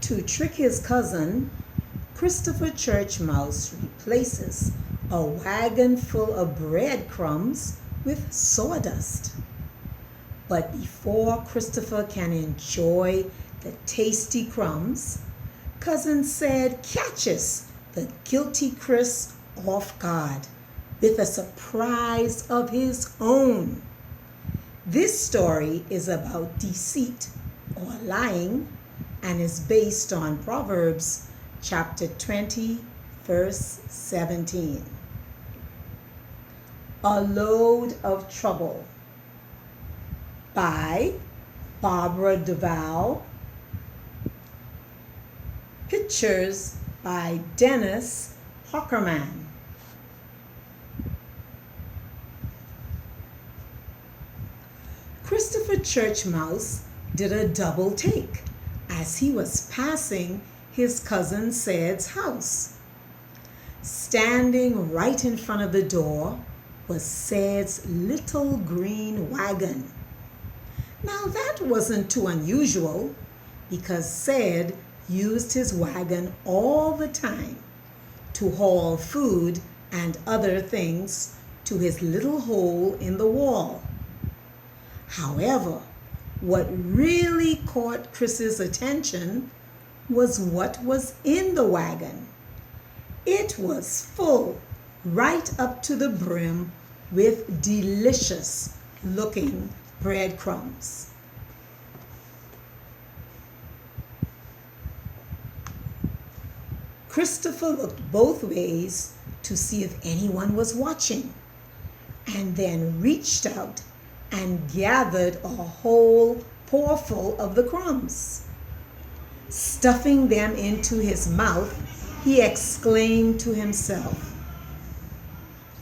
To trick his cousin, Christopher Church Mouse replaces a wagon full of breadcrumbs with sawdust. But before Christopher can enjoy the tasty crumbs, Cousin Sad catches the guilty Chris off guard with a surprise of his own. This story is about deceit or lying and is based on Proverbs chapter 20, verse 17. A Load of Trouble by Barbara Duval. Pictures by Dennis Hockerman. Christopher Church Mouse did a double take as he was passing his cousin Sad's house. Standing right in front of the door was Sad's little green wagon. Now that wasn't too unusual because Sad used his wagon all the time to haul food and other things to his little hole in the wall. However, what really caught Chris's attention was what was in the wagon. It was full right up to the brim with delicious looking breadcrumbs. Christopher looked both ways to see if anyone was watching, and then reached out and gathered a whole pawful of the crumbs. Stuffing them into his mouth, he exclaimed to himself,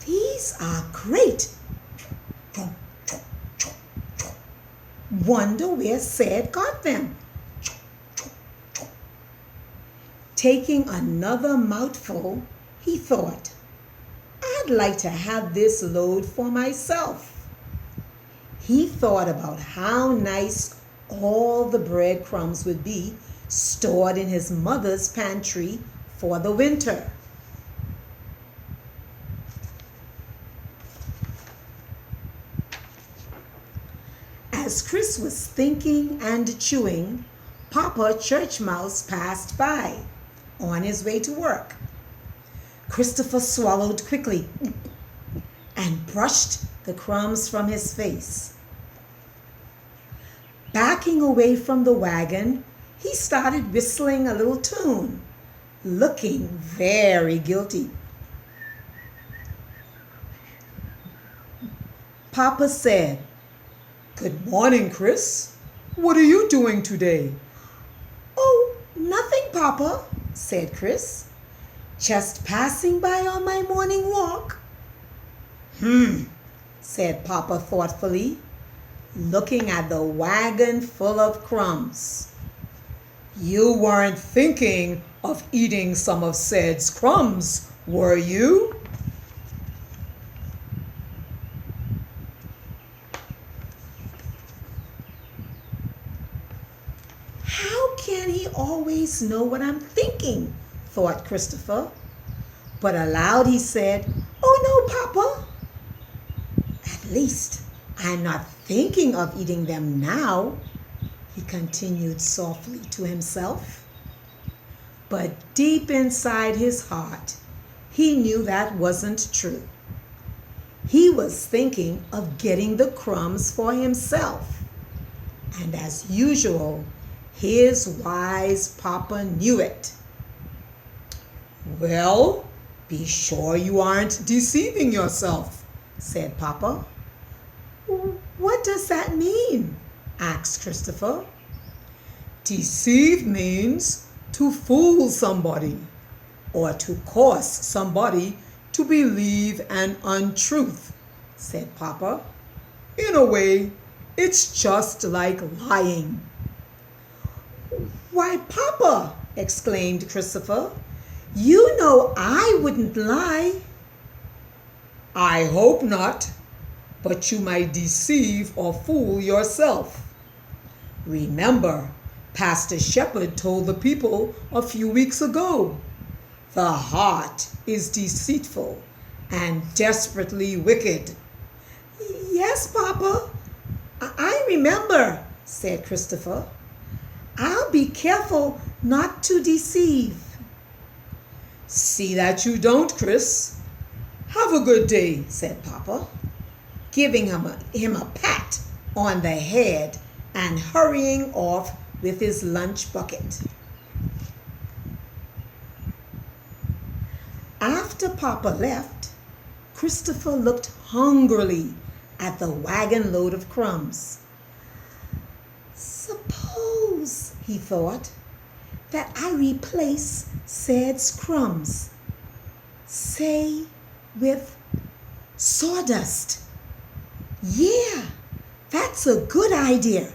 "These are great! Wonder where Sad got them." Taking another mouthful, he thought, "I'd like to have this load for myself." He thought about how nice all the breadcrumbs would be stored in his mother's pantry for the winter. As Chris was thinking and chewing, Papa Church Mouse passed by on his way to work. Christopher swallowed quickly and brushed the crumbs from his face. Backing away from the wagon, he started whistling a little tune, looking very guilty. Papa said, "Good morning, Chris. What are you doing today?" "Oh, nothing, Papa," said Chris. "Just passing by on my morning walk." Said Papa thoughtfully, looking at the wagon full of crumbs. "You weren't thinking of eating some of Sad's crumbs, were you?" How can he always know what I'm thinking? Thought Christopher. But aloud he said, "Oh no, Papa. At least I'm not thinking of eating them now," he continued softly to himself. But deep inside his heart, he knew that wasn't true. He was thinking of getting the crumbs for himself. And as usual, his wise Papa knew it. "Well, be sure you aren't deceiving yourself," said Papa. "What does that mean?" asked Christopher. "Deceive means to fool somebody or to cause somebody to believe an untruth," said Papa. "In a way, it's just like lying." "Why, Papa," exclaimed Christopher, "you know I wouldn't lie." "I hope not, but you might deceive or fool yourself. Remember, Pastor Shepherd told the people a few weeks ago. The heart is deceitful and desperately wicked. Yes, Papa, I remember, said Christopher. I'll be careful not to deceive. See that you don't, Chris. Have a good day, said Papa, giving him a pat on the head and hurrying off with his lunch bucket. After Papa left, Christopher looked hungrily at the wagon load of crumbs. Suppose, he thought, that I replace Said's crumbs, say, with sawdust. Yeah, that's a good idea.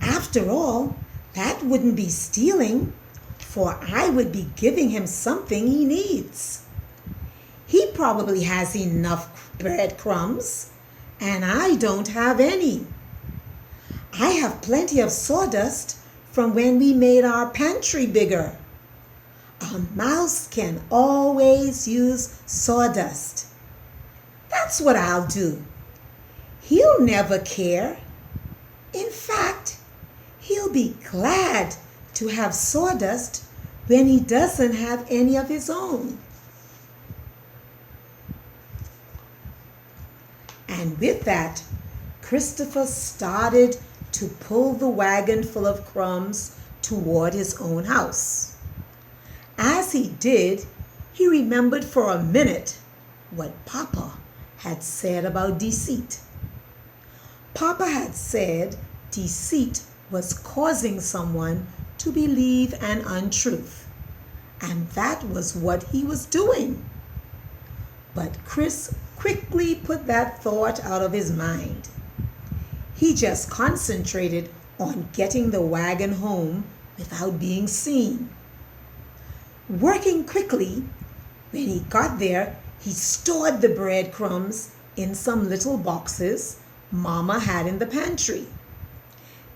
After all, that wouldn't be stealing, for I would be giving him something he needs. He probably has enough breadcrumbs, and I don't have any. I have plenty of sawdust from when we made our pantry bigger. A mouse can always use sawdust. That's what I'll do. He'll never care. In fact, he'll be glad to have sawdust when he doesn't have any of his own. And with that, Christopher started to pull the wagon full of crumbs toward his own house. As he did, he remembered for a minute what Papa had said about deceit. Papa had said deceit was causing someone to believe an untruth, and that was what he was doing. But Chris quickly put that thought out of his mind. He just concentrated on getting the wagon home without being seen. Working quickly, when he got there, he stored the breadcrumbs in some little boxes Mama had in the pantry.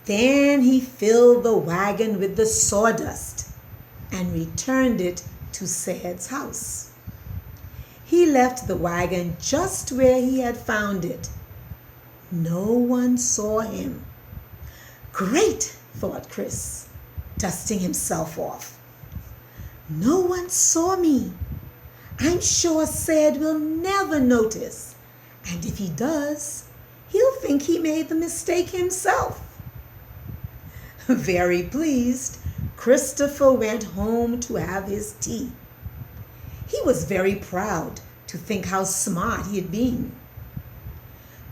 Then he filled the wagon with the sawdust and returned it to Said's house. He left the wagon just where he had found it. No one saw him. Great, thought Chris, dusting himself off. No one saw me. I'm sure Said will never notice, and if he does, he'll think he made the mistake himself. Very pleased, Christopher went home to have his tea. He was very proud to think how smart he had been.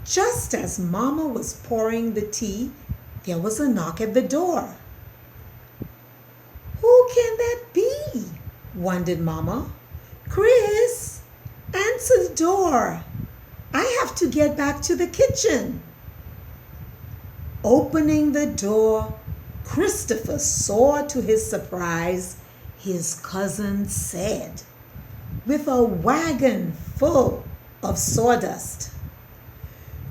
Just as Mama was pouring the tea, there was a knock at the door. Who can that be? Wondered Mama. Chris, answer the door. I have to get back to the kitchen. Opening the door, Christopher saw to his surprise his cousin Said, with a wagon full of sawdust.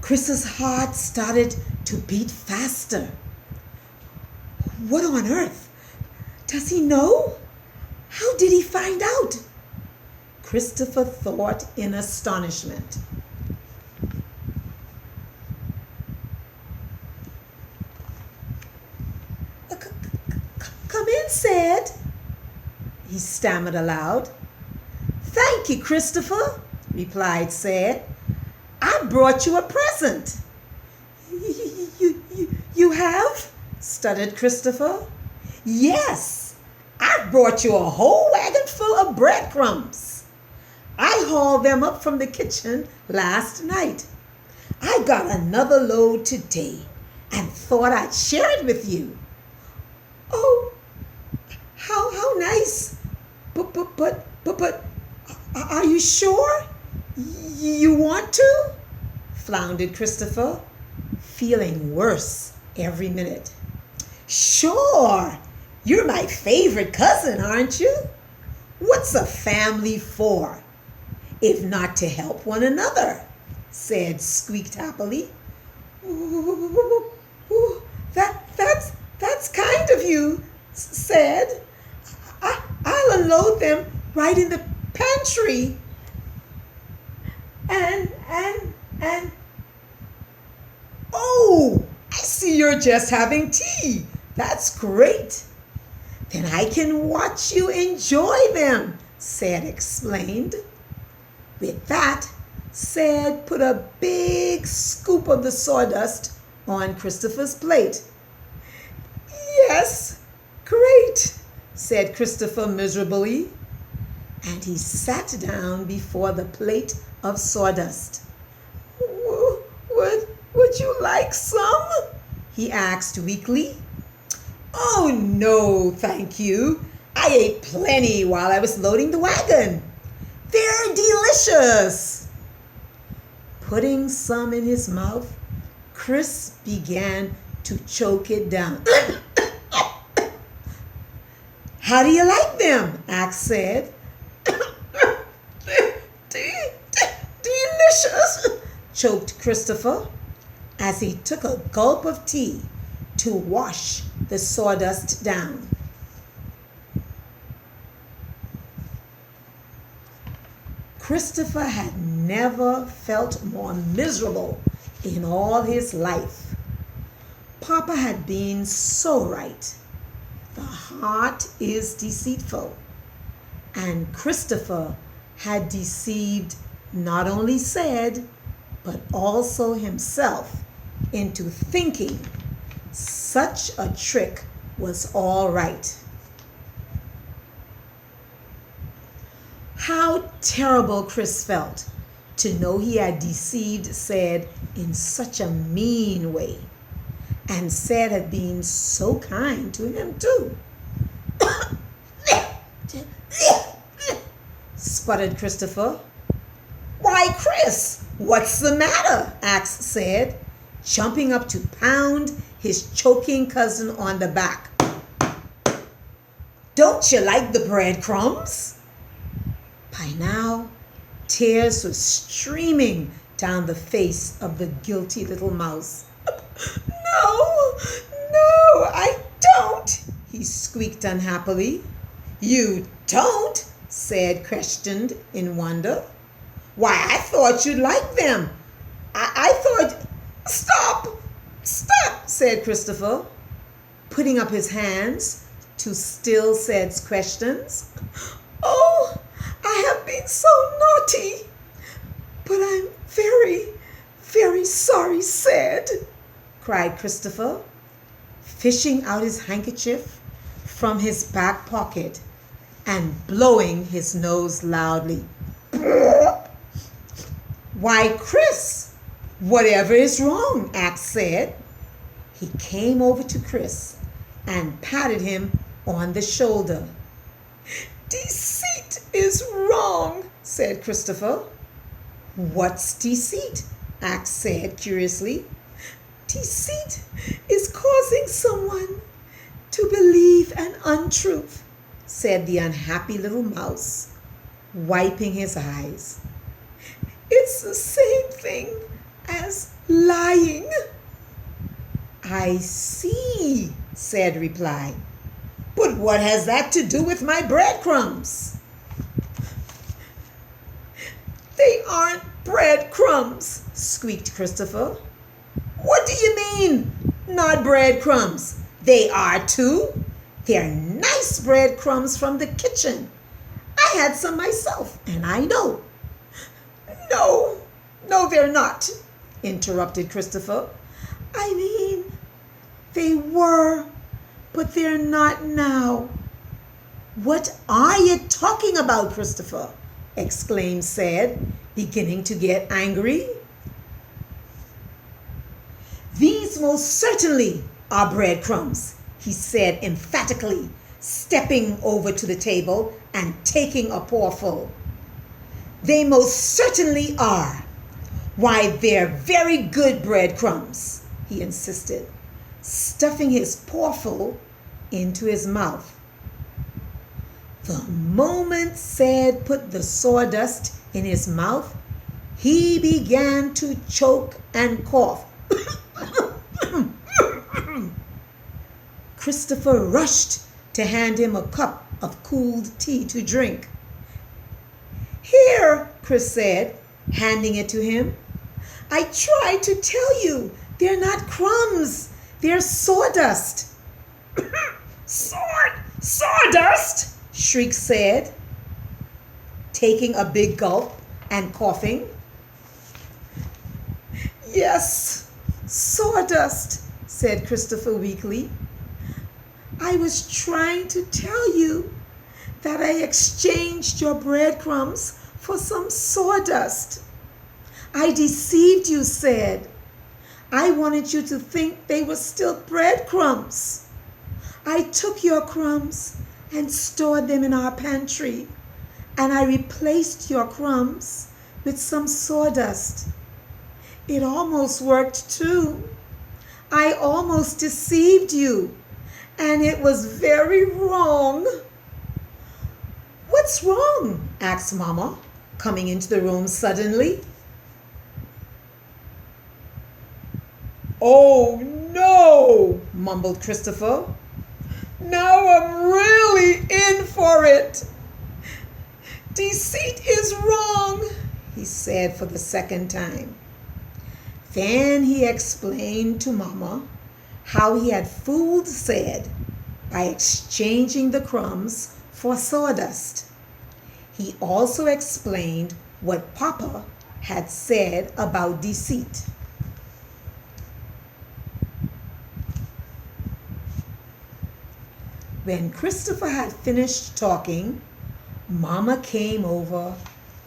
Chris's heart started to beat faster. What on earth? Does he know? How did he find out? Christopher thought in astonishment. Come in, Said, he stammered aloud. Thank you, Christopher, replied Said. I brought you a present. You have? Stuttered Christopher. Yes, I brought you a whole wagon full of breadcrumbs. I hauled them up from the kitchen last night. I got another load today and thought I'd share it with you. Oh, how nice. But, are you sure? You want to? Floundered Christopher, feeling worse every minute. Sure, you're my favorite cousin, aren't you? What's a family for, if not to help one another? Said squeaked happily. Ooh, that's kind of you, said. I'll unload them right in the pantry. And, oh, I see you're just having tea. That's great. Then I can watch you enjoy them, Sad explained. With that, Sad put a big scoop of the sawdust on Christopher's plate. Yes, great, said Christopher miserably, and he sat down before the plate of sawdust. Would you like some? He asked weakly. Oh, no, thank you. I ate plenty while I was loading the wagon. They're delicious. Putting some in his mouth, Chris began to choke it down. How do you like them? Ax said. Delicious, choked Christopher as he took a gulp of tea to wash the sawdust down. Christopher had never felt more miserable in all his life. Papa had been so right. The heart is deceitful. And Christopher had deceived not only Sad, but also himself into thinking such a trick was all right. How terrible Chris felt to know he had deceived Sad in such a mean way. And Sad had been so kind to him too. Sputtered Christopher. Why, Chris, what's the matter? Ax said, jumping up to pound his choking cousin on the back. Don't you like the breadcrumbs? By now, tears were streaming down the face of the guilty little mouse. No, I don't, he squeaked unhappily. You don't? Sad questioned in wonder. Why, I thought you'd like them. I thought... Stop, said Christopher, putting up his hands to still Sad's questions. Oh, I have been so naughty, but I'm very, very sorry, Sad, cried Christopher, fishing out his handkerchief from his back pocket and blowing his nose loudly. Why, Chris, whatever is wrong? Ax said. He came over to Chris and patted him on the shoulder. Deceit is wrong, said Christopher. What's deceit? Ax said curiously. Deceit is causing someone to believe an untruth, said the unhappy little mouse, wiping his eyes. It's the same thing as lying. I see, Sad replied. But what has that to do with my breadcrumbs? They aren't breadcrumbs, squeaked Christopher. What do you mean, not breadcrumbs? They are too. They're nice breadcrumbs from the kitchen. I had some myself, and I know. No, they're not, interrupted Christopher. I mean, they were, but they're not now. What are you talking about, Christopher? Exclaimed Sad, beginning to get angry. These most certainly are breadcrumbs, he said emphatically, stepping over to the table and taking a pawful. They most certainly are. Why, they're very good breadcrumbs, he insisted, stuffing his pawful into his mouth. The moment Sad put the sawdust in his mouth, he began to choke and cough. Christopher rushed to hand him a cup of cooled tea to drink. "Here," Chris said, handing it to him. "I tried to tell you, they're not crumbs, they're sawdust." Sawdust? shrieked Said, taking a big gulp and coughing. "Yes, sawdust," said Christopher weakly. "I was trying to tell you that I exchanged your breadcrumbs for some sawdust. I deceived you, Said. I wanted you to think they were still breadcrumbs. I took your crumbs and stored them in our pantry, and I replaced your crumbs with some sawdust. It almost worked too. I almost deceived you, and it was very wrong." "What's wrong?" asked Mama, coming into the room suddenly. "Oh no," mumbled Christopher. "Now I'm really in for it. Deceit is wrong," he said for the second time. Then he explained to Mama how he had fooled Said by exchanging the crumbs for sawdust. He also explained what Papa had said about deceit. When Christopher had finished talking, Mama came over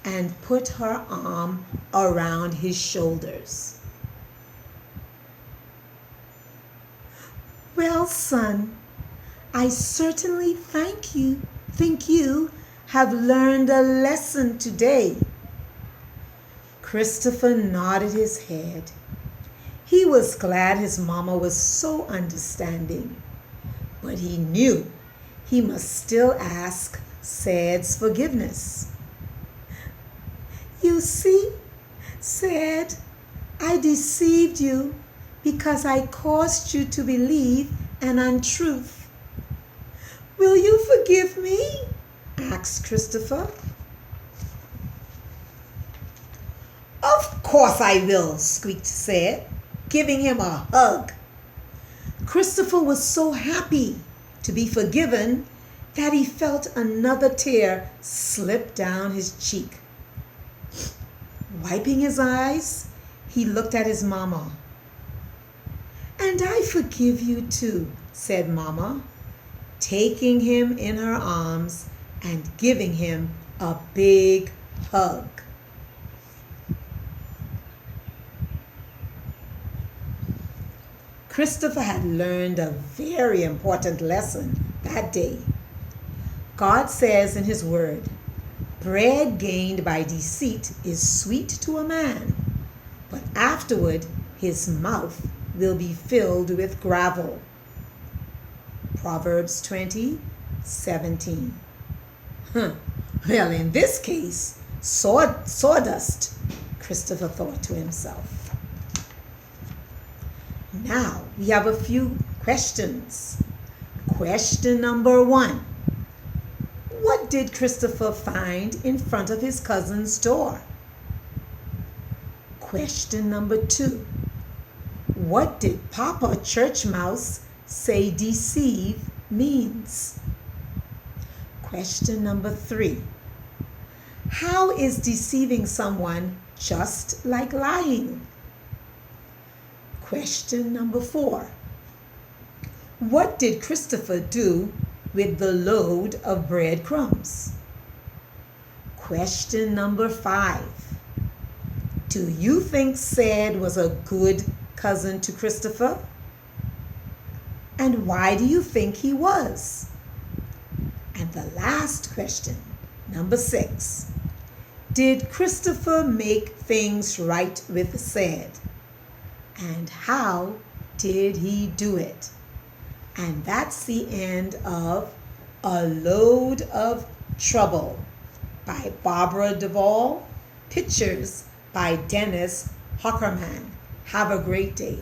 and put her arm around his shoulders. "Well, son, I certainly think you have learned a lesson today." Christopher nodded his head. He was glad his mama was so understanding, but he knew he must still ask Said's forgiveness. "You see, Said, I deceived you because I caused you to believe an untruth. Will you forgive me?" asked Christopher. "Of course I will," squeaked Said, giving him a hug. Christopher was so happy to be forgiven that he felt another tear slip down his cheek. Wiping his eyes, he looked at his mama. "And I forgive you too," said Mama, taking him in her arms and giving him a big hug. Christopher had learned a very important lesson that day. God says in His Word, "Bread gained by deceit is sweet to a man, but afterward his mouth will be filled with gravel." Proverbs 20:17. Well, in this case, sawdust, Christopher thought to himself. Now we have a few questions. Question number 1. What did Christopher find in front of his cousin's door? Question number 2. What did Papa Church Mouse say deceive means? Question number 3. How is deceiving someone just like lying? Question number 4. What did Christopher do with the load of breadcrumbs? Question number 5. Do you think Said was a good cousin to Christopher? And why do you think he was? And the last question, number 6. Did Christopher make things right with Said? And how did he do it? And that's the end of A Load of Trouble by Barbara Duvall. Pictures by Dennis Hockerman. Have a great day.